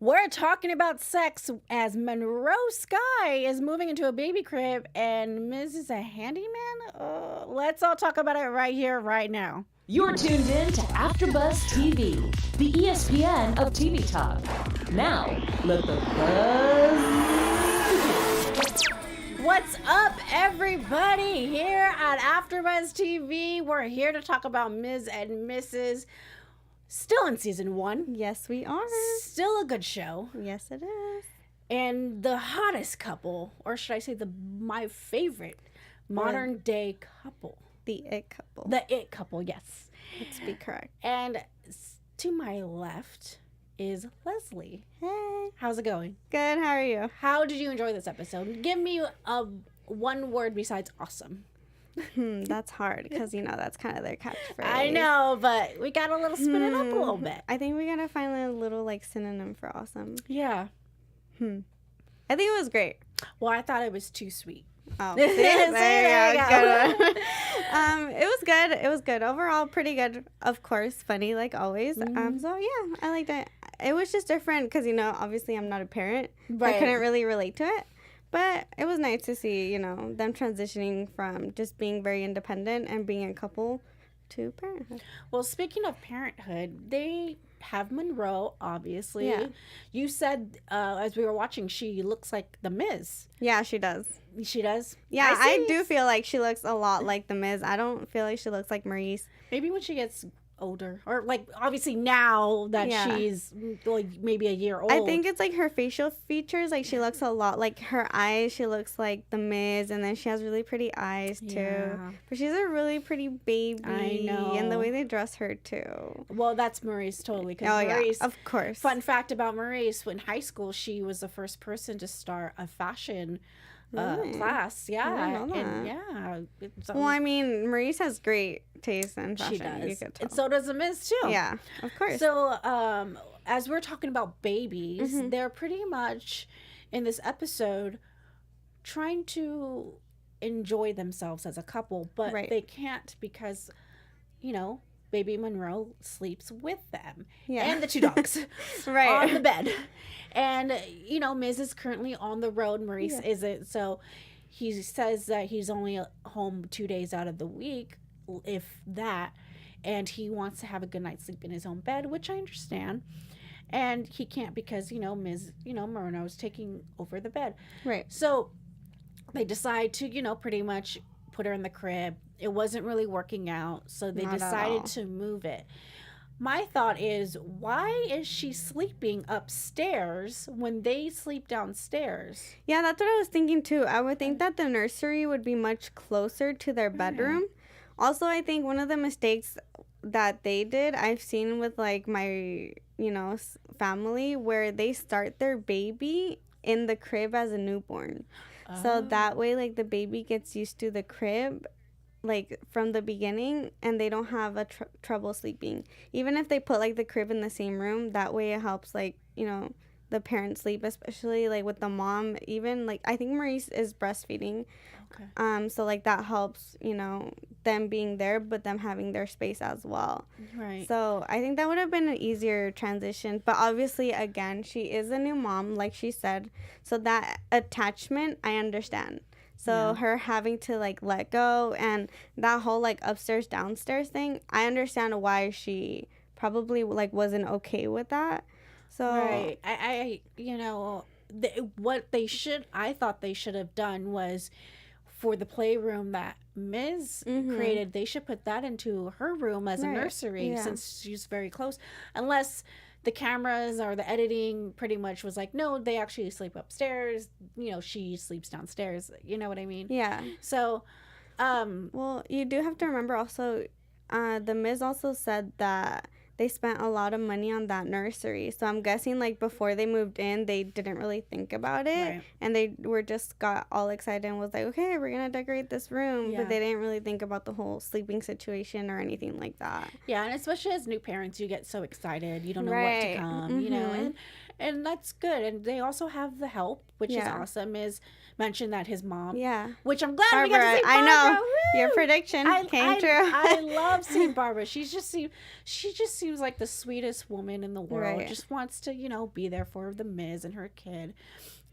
We're talking about sex as Monroe Sky is moving into a baby crib and Miz is a handyman. Let's all talk about it right here, right now. You're tuned in to AfterBuzz TV, the ESPN of TV talk. Now, let the buzz begin. What's up, everybody? Here at AfterBuzz TV, we're here to talk about Ms. and Mrs. Still in season 1. Yes, we are. Still a good show. Yes, it is. And the hottest couple, or should I say my favorite modern day couple. The It Couple. The It Couple, yes. Let's be correct. And to my left is Leslie. Hey. How's it going? Good, how are you? How did you enjoy this episode? Give me one word besides awesome. That's hard because, that's kind of their catchphrase. I know, but we got to spin it up a little bit. I think we got to find a little, synonym for awesome. Yeah. I think it was great. Well, I thought it was too sweet. Oh, there you go. It was good. It was good. Overall, pretty good. Of course, funny like always. So yeah, I liked it. It was just different because obviously I'm not a parent, right. So I couldn't really relate to it. But it was nice to see them transitioning from just being very independent and being a couple to parenthood. Well, speaking of parenthood, they have Monroe, obviously. Yeah. You said, as we were watching, she looks like the Miz. Yeah, she does. She does? Yeah, I do feel like she looks a lot like the Miz. I don't feel like she looks like Maryse. Maybe when she gets older. Or, obviously now that she's, maybe a year old. I think it's, her facial features. She looks a lot like her eyes. She looks like the Miz. And then she has really pretty eyes, too. Yeah. But she's a really pretty baby. I know. And the way they dress her, too. Well, that's Maryse, totally. Maryse, of course. Fun fact about Maryse, in high school, she was the first person to start a fashion class. Yeah. I didn't know that. And yeah. Well, Maryse has great taste in fashion. She does. You could tell. And so does the Miz, too. Yeah, of course. So, as we're talking about babies, they're pretty much, in this episode, trying to enjoy themselves as a couple, but they can't because, baby Monroe sleeps with them and the 2 dogs on the bed. And, Miz is currently on the road. Maryse isn't. So he says that he's only home 2 days out of the week, if that. And he wants to have a good night's sleep in his own bed, which I understand. And he can't because, Miz, Monroe's taking over the bed. Right. So they decide to, pretty much put her in the crib. It wasn't really working out, so they decided to move it. My thought is, why is she sleeping upstairs when they sleep downstairs? Yeah, that's what I was thinking too. I would think that the nursery would be much closer to their bedroom. Also, I think one of the mistakes that they did, I've seen with my, family, where they start their baby in the crib as a newborn. So that way, the baby gets used to the crib, from the beginning, and they don't have a trouble sleeping. Even if they put, the crib in the same room, that way it helps, the parents sleep, especially, with the mom. Even, I think Maryse is breastfeeding. Okay. So, that helps, them being there, but them having their space as well. Right. So, I think that would have been an easier transition. But obviously, again, she is a new mom, like she said. So, that attachment, I understand. So, her having to, let go and that whole, upstairs, downstairs thing, I understand why she probably, wasn't okay with that. So, right. I I thought they should have done was for the playroom that Miz created, they should put that into her room as a nursery since she's very close. Unless the cameras or the editing pretty much was no, they actually sleep upstairs. She sleeps downstairs. You know what I mean? Yeah. So, well, you do have to remember also, the Miz also said that they spent a lot of money on that nursery. So I'm guessing before they moved in, they didn't really think about it. Right. And they got all excited and was okay, we're going to decorate this room. Yeah. But they didn't really think about the whole sleeping situation or anything like that. Yeah, and especially as new parents, you get so excited. You don't know what to come, And that's good. And they also have the help, which is awesome. Is mentioned that his mom. Yeah. Which I'm glad we got to see Barbara. I know. Woo! Your prediction came true. I love seeing Barbara. She just seems like the sweetest woman in the world. Right. Just wants to, be there for the Miz and her kid.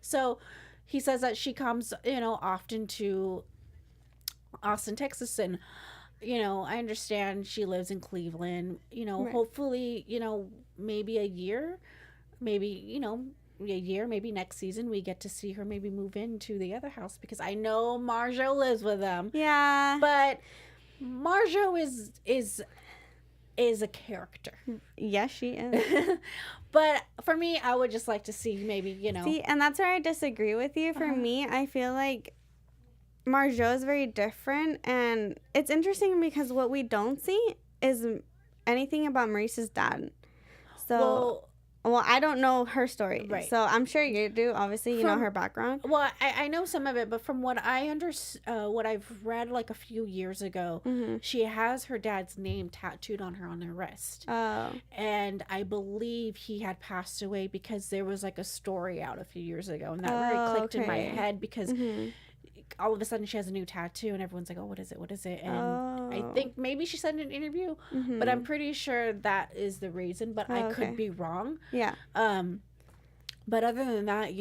So he says that she comes, often to Austin, Texas, and I understand she lives in Cleveland. Right. Hopefully, maybe a year, maybe maybe next season we get to see her maybe move into the other house, because I know Marjo lives with them. Yeah. But Marjo is a character. Yes, she is. But for me, I would just like to see maybe, See, and that's where I disagree with you. For me, I feel like Marjo is very different, and it's interesting because what we don't see is anything about Maurice's dad. So, well, I don't know her story, right? So I'm sure you do. Obviously, you know her background. Well, I know some of it, but from what what I've read like a few years ago, she has her dad's name tattooed on her wrist. Oh. And I believe he had passed away because there was like a story out a few years ago, and that really clicked in my head because. All of a sudden she has a new tattoo and everyone's like, oh, what is it? And I think maybe she said in an interview, but I'm pretty sure that is the reason, but I could be wrong. Yeah. But other than that,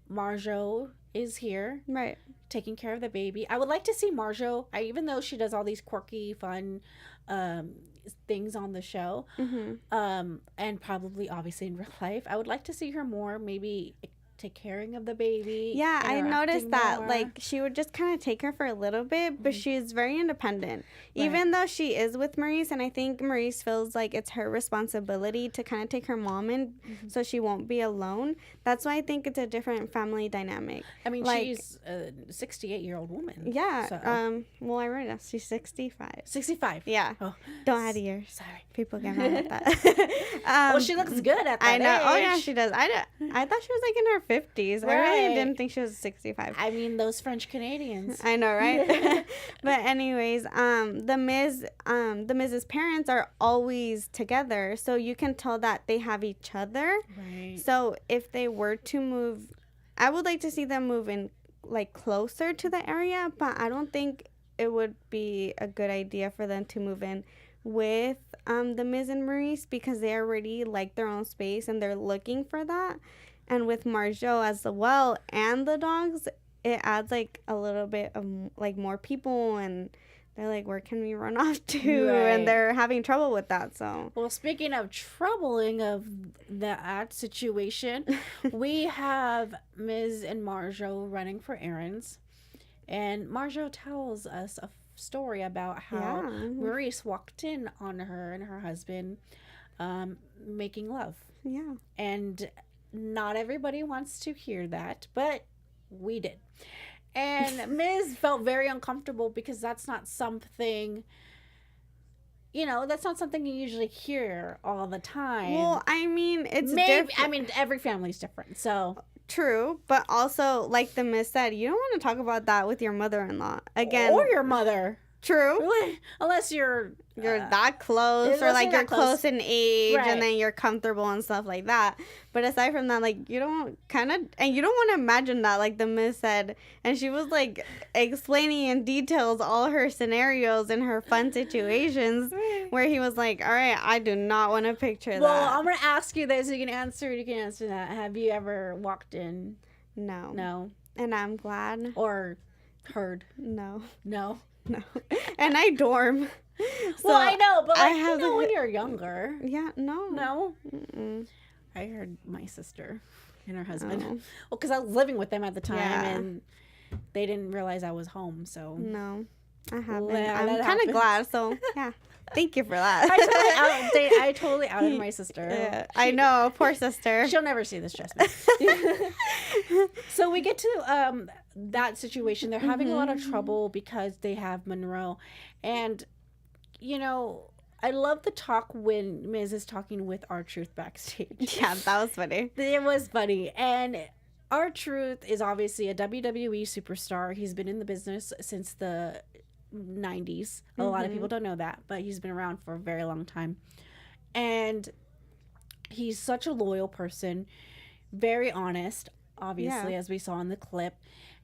Marjo is here. Right. Taking care of the baby. I would like to see Marjo, even though she does all these quirky, fun things on the show, and probably obviously in real life, I would like to see her more, maybe take caring of the baby. Yeah, I noticed that. More. Like, she would just kind of take her for a little bit, but she's very independent. Right. Even though she is with Maryse, and I think Maryse feels like it's her responsibility to kind of take her mom in so she won't be alone. That's why I think it's a different family dynamic. I mean, like, she's a 68-year-old woman. Yeah. So. Well, I read that. She's 65. 65. Yeah. Oh. Don't add years. Sorry. People get mad at that. Well, she looks good at that I know. age. Oh, yeah, she does. I thought she was like in her 50s. Right. I really didn't think she was 65. I mean, those French Canadians. I know, right? But anyways, the Miz's parents are always together, so you can tell that they have each other. Right. So if they were to move, I would like to see them move in like closer to the area, but I don't think it would be a good idea for them to move in with the Miz and Maryse, because they already like their own space and they're looking for that. And with Marjo as well and the dogs, it adds like a little bit of like more people, and they're like, where can we run off to? Right. And they're having trouble with that. So, well, speaking of troubling of that situation, we have Miz and Marjo running for errands, and Marjo tells us a story about how Maryse walked in on her and her husband making love. Yeah. And not everybody wants to hear that, but we did. And Miz felt very uncomfortable because that's not something, that's not something you usually hear all the time. Well, I mean, it's different. I mean, every family's different, so. True, but also, like the Miz said, you don't want to talk about that with your mother-in-law. Again. Or your mother. True. Really? Unless you're that close, or like you're close in age, right, and then you're comfortable and stuff like that. But aside from that, like, you don't want to imagine that, like the Miz said, and she was like explaining in details all her scenarios and her fun situations where he was like, all right, I do not want to picture that. Well, I'm gonna ask you this. You can answer that. Have you ever walked in? No. And I'm glad. Or heard? No. No. And I dorm. So well, I know, but like, when you're younger. Yeah, no. No? Mm-mm. I heard my sister and her husband. Oh. Well, because I was living with them at the time, and they didn't realize I was home, so. No, I haven't. I'm kind of glad, so, yeah. Thank you for that. I totally outed my sister. Yeah, I know, poor sister. She'll never see this, trust me. So we get to that situation. They're having a lot of trouble because they have Monroe. And, I love the talk when Miz is talking with R-Truth backstage. Yeah, that was funny. It was funny. And R-Truth is obviously a WWE superstar. He's been in the business since the 90s. A lot of people don't know that, but he's been around for a very long time. And he's such a loyal person, very honest, obviously, as we saw in the clip.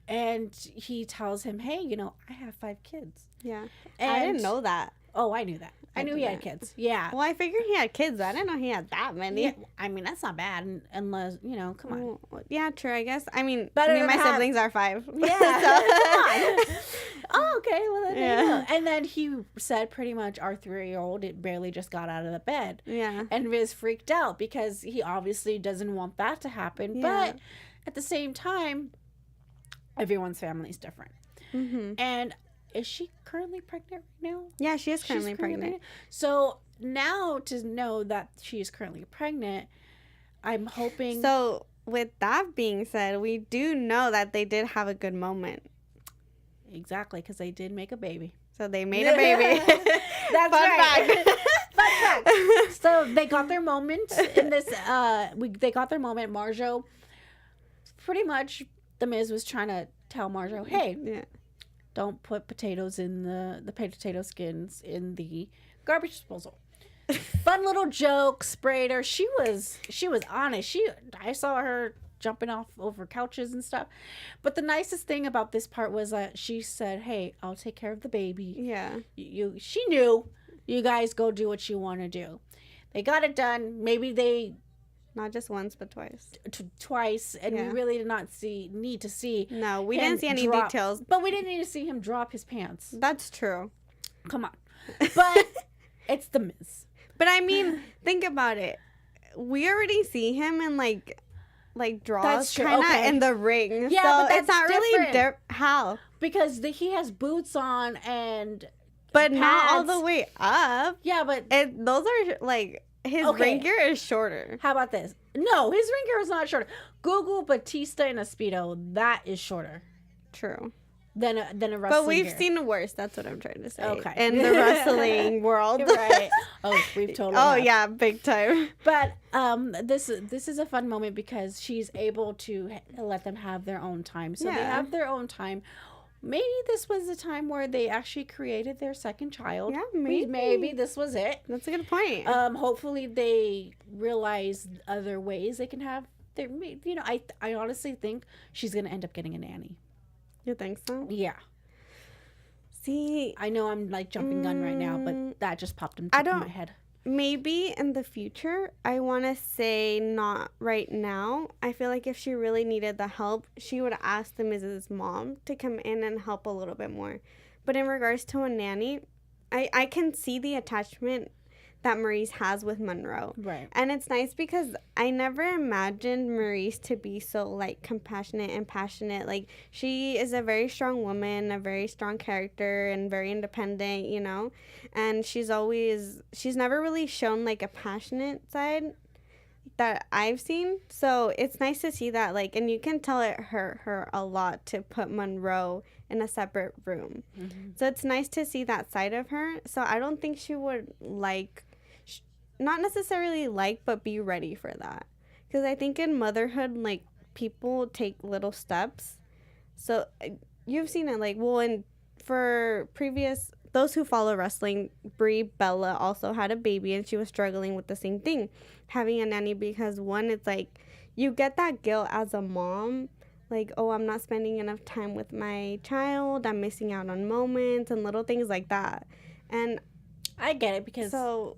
And he tells him, hey, you know, I have 5 kids. Yeah. And I didn't know that. Oh, I knew that. I knew he had kids. Yeah. Well, I figured he had kids. I didn't know he had that many. Yeah, I mean, that's not bad unless, you know, come on. Well, yeah, true, I guess. I mean, My siblings are 5. Yeah. Come on. Oh, okay. Well, then there you go. And then he said pretty much our 3-year-old, it barely just got out of the bed. Yeah. And Riz freaked out because he obviously doesn't want that to happen. Yeah. But at the same time, everyone's family is different. Mm-hmm. And is she currently pregnant right now? Yeah, she is currently pregnant. So now to know that she is currently pregnant, I'm hoping. So with that being said, we do know that they did have a good moment. Exactly, because they did make a baby. So they made a baby. That's Fun right. Fun fact. So they got their moment in this. They got their moment. Marjo, pretty much, the Miz was trying to tell Marjo, hey. Yeah. Don't put potatoes in the potato skins in the garbage disposal. Fun little joke, sprayed her. She was honest. I saw her jumping off over couches and stuff. But the nicest thing about this part was that she said, "Hey, I'll take care of the baby." Yeah. She knew. You guys go do what you want to do. They got it done. Maybe they. Not just once, but twice. Twice, and we really did not need to see. No, we didn't see any details. But we didn't need to see him drop his pants. That's true. Come on. But it's the Miz. But I mean, think about it. We already see him in like draws kind of in the ring. Yeah, so but that's it's not different. really how. Because he has boots on and but pads. not all the way up. Yeah, but those are like his ring gear is shorter. How about this? No, his ring gear is not shorter. Google Batista in a Speedo. That is shorter. True. Than a wrestling But we've gear. seen worse. That's what I'm trying to say. Okay. In the wrestling world. Right. Oh, we've totally. Oh, yeah. Big time. But this is a fun moment because she's able to let them have their own time. So they have their own time. Maybe this was the time where they actually created their second child. Yeah, maybe. Maybe this was it. That's a good point. Hopefully they realize other ways they can have their, you know, I honestly think she's going to end up getting a nanny. You think so? Yeah. See, I know I'm like jumping gun right now, but that just popped in my head. Maybe in the future. I want to say not right now. I feel like if she really needed the help, she would ask the Mrs. Mom to come in and help a little bit more. But in regards to a nanny, I can see the attachment that Maryse has with Monroe. Right. And it's nice because I never imagined Maryse to be so, like, compassionate and passionate. Like, she is a very strong woman, a very strong character, and very independent, you know? And she's never really shown, like, a passionate side that I've seen. So it's nice to see that, like, and you can tell it hurt her a lot to put Monroe in a separate room. Mm-hmm. So it's nice to see that side of her. So I don't think she would, like, not necessarily but be ready for that. Because I think in motherhood, like, people take little steps. So you've seen it, like, well, and for those who follow wrestling, Brie Bella also had a baby and she was struggling with the same thing, having a nanny, because one, it's like, you get that guilt as a mom, like, oh, I'm not spending enough time with my child, I'm missing out on moments and little things like that. And I get it because,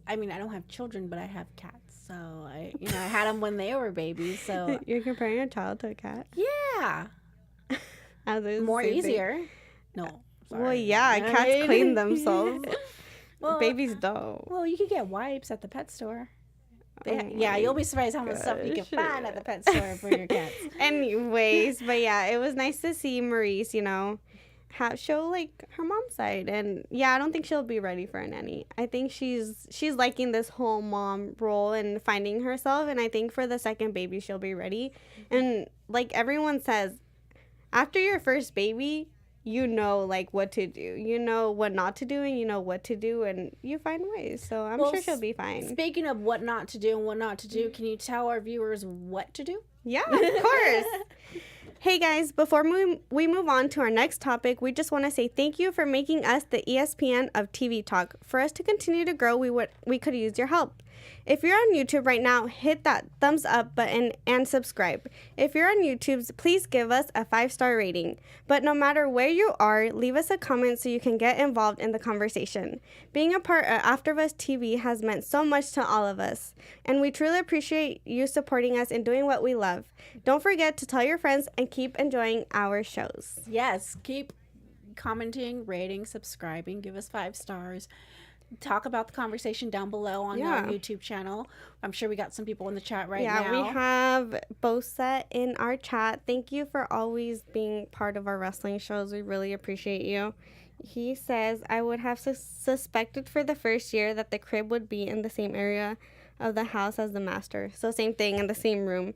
I mean, I don't have children, but I have cats. So, I had them when they were babies. So you're comparing a child to a cat? Yeah. More easier. No. Sorry. Well, yeah, cats clean themselves. Well, babies don't. Well, you can get wipes at the pet store. You'll be surprised how much stuff you can find at the pet store for your cats. Anyways, but yeah, it was nice to see Maryse, you know, show like her mom's side. And yeah, I don't think she'll be ready for a nanny. I think she's liking this whole mom role and finding herself. And I think for the second baby, she'll be ready. And like everyone says, after your first baby, you know, like, what to do. You know what not to do, and you know what to do, and you find ways. So I'm sure she'll be fine. Speaking of what not to do and what not to do, can you tell our viewers what to do? Yeah, of course. Hey, guys, before we move on to our next topic, we just want to say thank you for making us the ESPN of TV talk. For us to continue to grow, we could use your help. If you're on YouTube right now, hit that thumbs up button and subscribe. If you're on YouTube, please give us a 5-star rating. But no matter where you are, leave us a comment so you can get involved in the conversation. Being a part of AfterBuzz TV has meant so much to all of us, and we truly appreciate you supporting us and doing what we love. Don't forget to tell your friends and keep enjoying our shows. Yes, keep commenting, rating, subscribing, give us 5 stars. Talk about the conversation down below on our YouTube channel. I'm sure we got some people in the chat now. Yeah, we have Bosa in our chat. Thank you for always being part of our wrestling shows. We really appreciate you. He says, I would have suspected for the first year that the crib would be in the same area of the house as the master. So same thing, in the same room.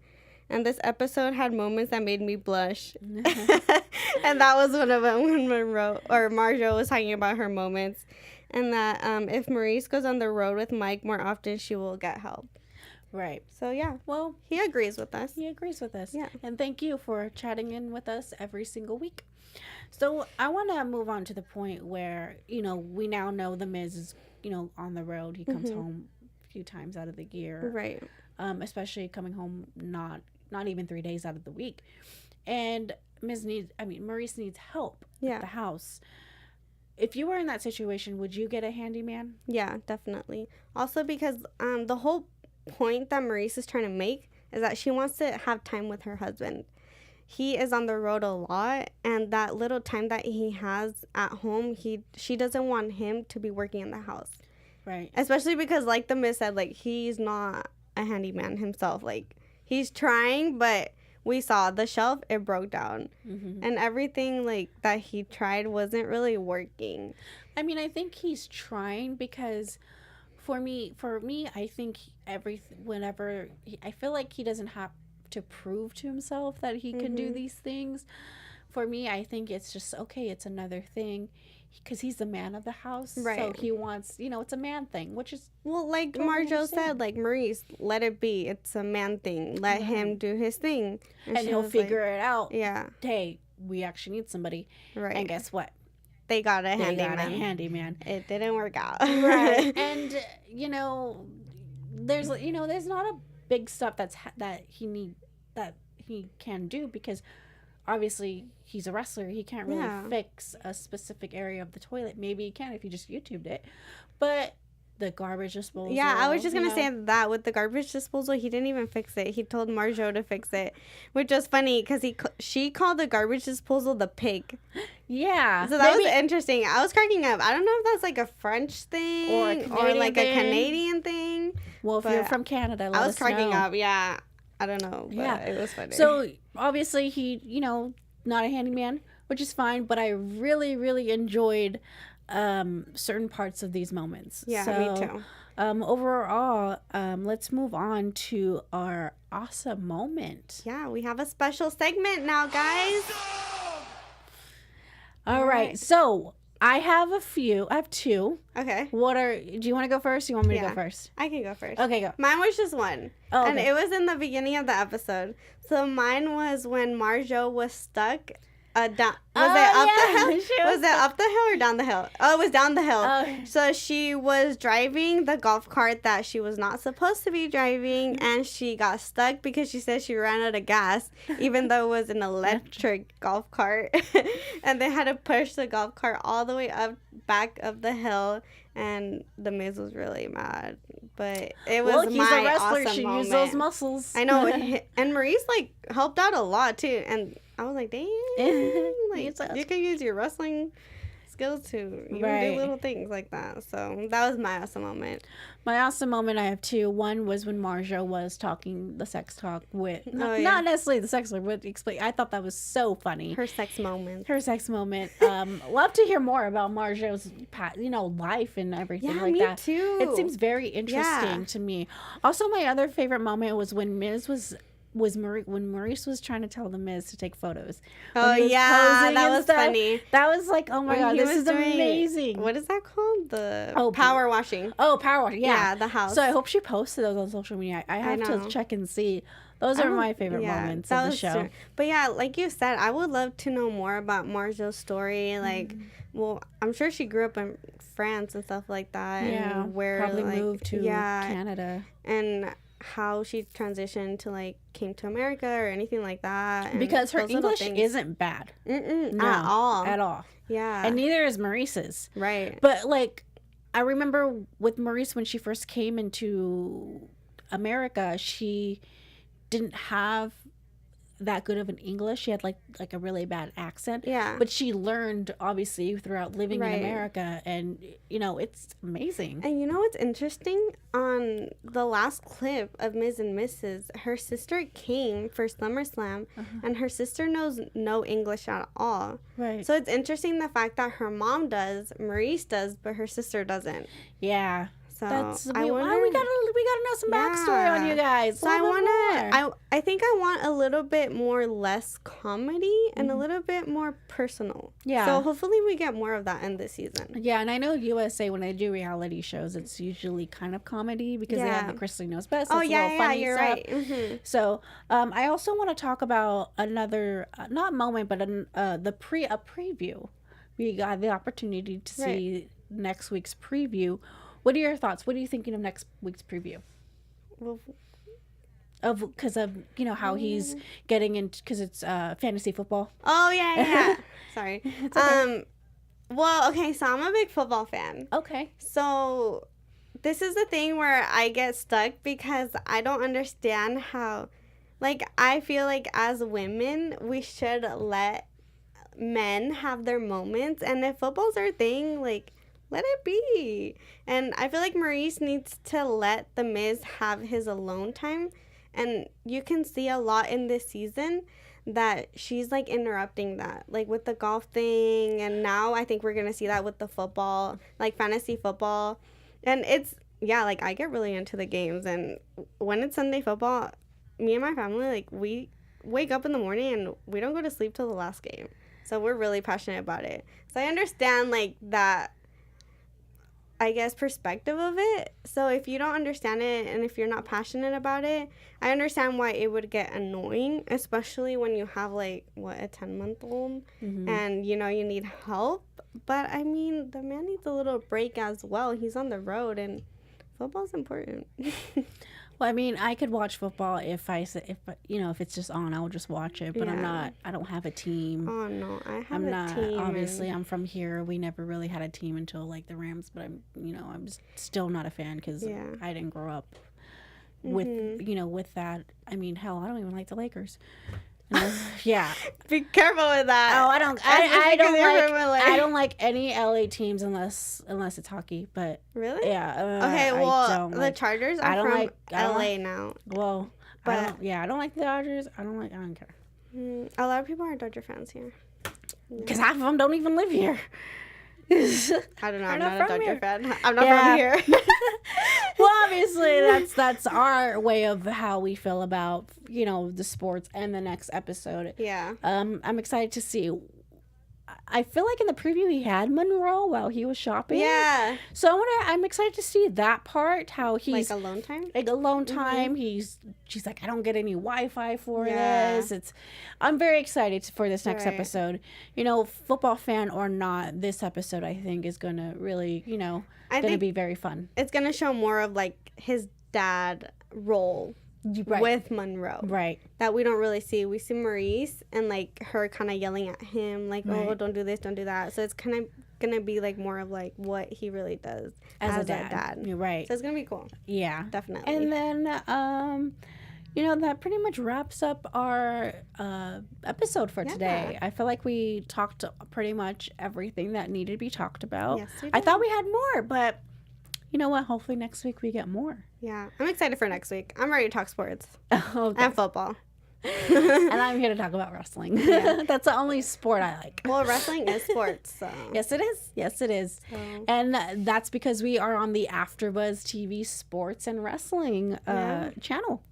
And this episode had moments that made me blush. And that was one of them when Marjo was talking about her moments. And that if Maryse goes on the road with Mike more often, she will get help. Right. So, yeah. Well, he agrees with us. He agrees with us. Yeah. And thank you for chatting in with us every single week. So, I want to move on to the point where, we now know the Miz is, on the road. He comes home a few times out of the year. Right. Especially coming home not even 3 days out of the week. And Maryse needs help at the house. If you were in that situation, would you get a handyman? Yeah, definitely. Also because the whole point that Maryse is trying to make is that she wants to have time with her husband. He is on the road a lot, and that little time that he has at home, she doesn't want him to be working in the house. Right. Especially because, like the Miz said, like, he's not a handyman himself. Like, he's trying, but we saw the shelf, it broke down. And everything, like, that he tried wasn't really working. I mean, I think he's trying because for me, I think I feel like he doesn't have to prove to himself that he can do these things. For me, I think it's just, okay, it's another thing because he's the man of the house. Right. So he wants, it's a man thing, which is... Well, like Marjo said, like, Maryse, let it be. It's a man thing. Let him do his thing. And he'll figure it out. Yeah. Hey, we actually need somebody. Right. And guess what? They got a handyman. It didn't work out. Right. And, there's not a big stuff that he can do because obviously he's a wrestler. He can't really fix a specific area of the toilet. Maybe he can if you just YouTubed it. But the garbage disposal. Yeah, I was just going to say that with the garbage disposal, he didn't even fix it. He told Marjo to fix it, which was funny because she called the garbage disposal the pig. Yeah. So that was interesting. I was cracking up. I don't know if that's like a French thing or like a Canadian thing. Well, if you're from Canada, let I was us cracking know. up. Yeah. I don't know, but it was funny. So obviously he, not a handyman, which is fine, but I really, really enjoyed certain parts of these moments. Yeah, so, me too. Overall, let's move on to our awesome moment. Yeah, we have a special segment now, guys. All right. So I have two. Okay. Do you want to go first? Or you want me to go first? I can go first. Okay, go. Mine was just one. Oh, okay. And it was in the beginning of the episode. So mine was when Marjo was stuck. Was it up the hill? Was it up the hill or down the hill? Oh, it was down the hill. Oh. So she was driving the golf cart that she was not supposed to be driving, and she got stuck because she said she ran out of gas, even though it was an electric golf cart. And they had to push the golf cart all the way up back of the hill, and the Miz was really mad. But it was he's my a wrestler. awesome She moment. used those muscles. I know. And Maryse, like, helped out a lot, too. And I was like, dang. Like, you can use your wrestling skills to even do little things like that. So that was my awesome moment. My awesome moment, I have two. One was when Marjo was talking the sex talk with, not necessarily the sex talk, but I thought that was so funny. Her sex moment. Love to hear more about Marjo's, life and everything like that. Yeah, me too. It seems very interesting to me. Also, my other favorite moment was when when Maurice was trying to tell the Miz to take photos. Oh yeah, that was funny. That was like, oh my god, this is amazing. What is that called? The power washing. Oh, power washing. Yeah, the house. So I hope she posted those on social media. I have to check and see. Those are my favorite moments of the show. True. But yeah, like you said, I would love to know more about Maryse's story. Like, well, I'm sure she grew up in France and stuff like that. Yeah, and where probably moved to Canada. And how she transitioned to, like, came to America or anything like that. Because her English isn't bad. No, at all. At all. Yeah. And neither is Maryse's. Right. But, like, I remember with Maryse when she first came into America, she didn't have that good of an English. She had like a really bad accent. Yeah. But she learned, obviously, throughout living in America. And, you know, it's amazing. And you know what's interesting? On the last clip of Ms. and Mrs., her sister came for SummerSlam, and her sister knows no English at all. Right. So it's interesting the fact that her mom does, Maryse does, but her sister doesn't. Yeah. So we gotta know some backstory on you guys. So I think I want a little bit more less comedy and a little bit more personal. Yeah. So hopefully we get more of that in this season. Yeah, and I know USA, when they do reality shows, it's usually kind of comedy because they have the Chrisley Knows Best. Oh, you're stuff. right. Mm-hmm. So I also want to talk about another not moment, but a preview. We got the opportunity to see next week's preview. What are your thoughts? What are you thinking of next week's preview? Well, because of you know how he's getting into, because it's fantasy football. Oh yeah. Sorry. It's okay. Well, okay, so I'm a big football fan. Okay. So this is the thing where I get stuck because I don't understand how, like, I feel like as women we should let men have their moments, and if football's our thing, like, let it be. And I feel like Maryse needs to let The Miz have his alone time. And you can see a lot in this season that she's, like, interrupting that. Like, with the golf thing. And now I think we're going to see that with the football, like, fantasy football. And it's, yeah, like, I get really into the games. And when it's Sunday football, me and my family, like, we wake up in the morning and we don't go to sleep till the last game. So we're really passionate about it. So I understand, like, that, I guess, perspective of it. So if you don't understand it and if you're not passionate about it, I understand why it would get annoying, especially when you have, like, a 10-month-old and, you know, you need help. But, I mean, the man needs a little break as well. He's on the road, and football's important. Well, I mean, I could watch football if it's just on, I'll just watch it. But I don't have a team. Oh, no, I have a team. Obviously, I'm from here. We never really had a team until, like, the Rams. But I'm still not a fan because I didn't grow up with, with that. I mean, hell, I don't even like the Lakers. Yeah. Be careful with that. Oh, I don't like any LA teams unless it's hockey. But really, yeah. Okay, well, the Chargers are from LA now. Well, but I don't like the Dodgers. I don't care. A lot of people are Dodger fans here. Because half of them don't even live here. I don't know. I'm not a Dodger fan. I'm not from here. Well, obviously, that's our way of how we feel about, the sports and the next episode. Yeah. I'm excited to see. I feel like in the preview he had Monroe while he was shopping. Yeah. So I'm excited to see that part, how he's like alone time. Like alone time. She's like, I don't get any Wi-Fi for this. I'm very excited for this next episode. Football fan or not, this episode I think is gonna really, gonna be very fun. It's gonna show more of, like, his dad role. Right. With Monroe. Right. That we don't really see. We see Maryse and, like, her kind of yelling at him, like, oh, don't do this, don't do that. So it's kind of going to be, like, more of, like, what he really does as a dad. You're right. So it's going to be cool. Yeah. Definitely. And then, that pretty much wraps up our episode for today. I feel like we talked pretty much everything that needed to be talked about. Yes, we did. I thought we had more, but you know what? Hopefully next week we get more. Yeah. I'm excited for next week. I'm ready to talk sports. Okay. And football. And I'm here to talk about wrestling. Yeah. That's the only sport I like. Well, wrestling is sports, so. Yes, it is. Yes, it is. So. And that's because we are on the AfterBuzz TV sports and wrestling channel.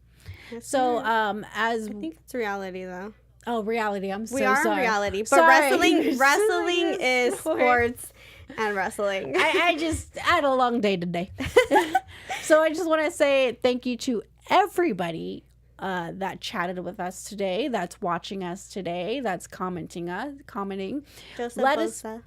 Yes, so, I think it's reality, thoh. Oh, reality. I'm so sorry. We are in reality, but wrestling is sports and wrestling. I had a long day today. So I just want to say thank you to everybody that chatted with us today, that's watching us today, that's commenting. Joseph Let Bosa. us,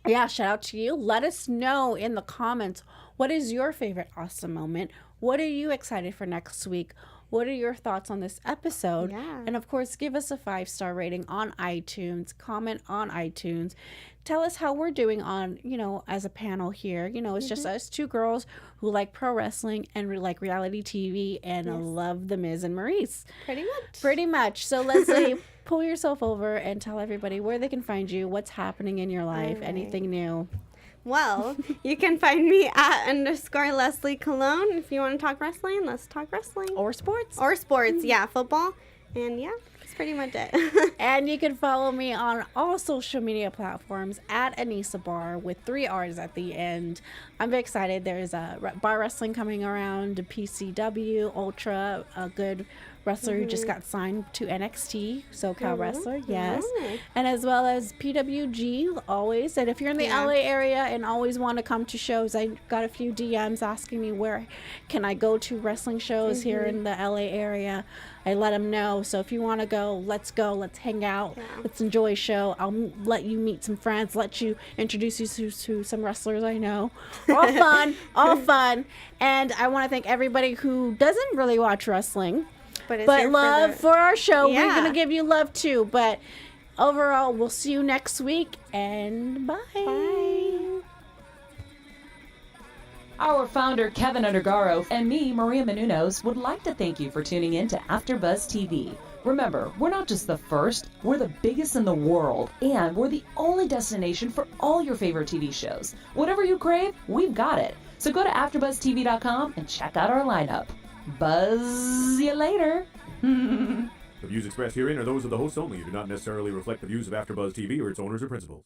yeah, shout out to you. Let us know in the comments, what is your favorite awesome moment? What are you excited for next week? What are your thoughts on this episode? Yeah. And of course, give us a 5-star rating on iTunes. Comment on iTunes. Tell us how we're doing on, as a panel here. It's just us two girls who like pro wrestling and like reality TV and love The Miz and Maryse. Pretty much. So Leslie, pull yourself over and tell everybody where they can find you, what's happening in your life, anything new. Well, you can find me at _Leslie Cologne. If you want to talk wrestling, let's talk wrestling. Or sports. Yeah, football. And yeah, that's pretty much it. And you can follow me on all social media platforms at Anissa Bar with 3 R's at the end. I'm very excited. There's a bar wrestling coming around, PCW, Ultra, a good wrestler who just got signed to NXT, SoCal wrestler, yes. And as well as PWG, always. And if you're in the LA area and always want to come to shows, I got a few DMs asking me where can I go to wrestling shows here in the LA area. I let them know. So if you want to go, let's hang out, let's enjoy a show. I'll let you meet some friends, let you introduce you to some wrestlers I know. All fun. And I want to thank everybody who doesn't really watch wrestling, but love for our show. Yeah. We're going to give you love too. But overall, we'll see you next week, and bye. Bye. Our founder, Keven Undergaro, and me, Maria Menounos, would like to thank you for tuning in to AfterBuzz TV. Remember, we're not just the first, we're the biggest in the world, and we're the only destination for all your favorite TV shows. Whatever you crave, we've got it. So go to AfterBuzzTV.com and check out our lineup. Buzz you later. The views expressed herein are those of the hosts only and do not necessarily reflect the views of AfterBuzz TV or its owners or principals.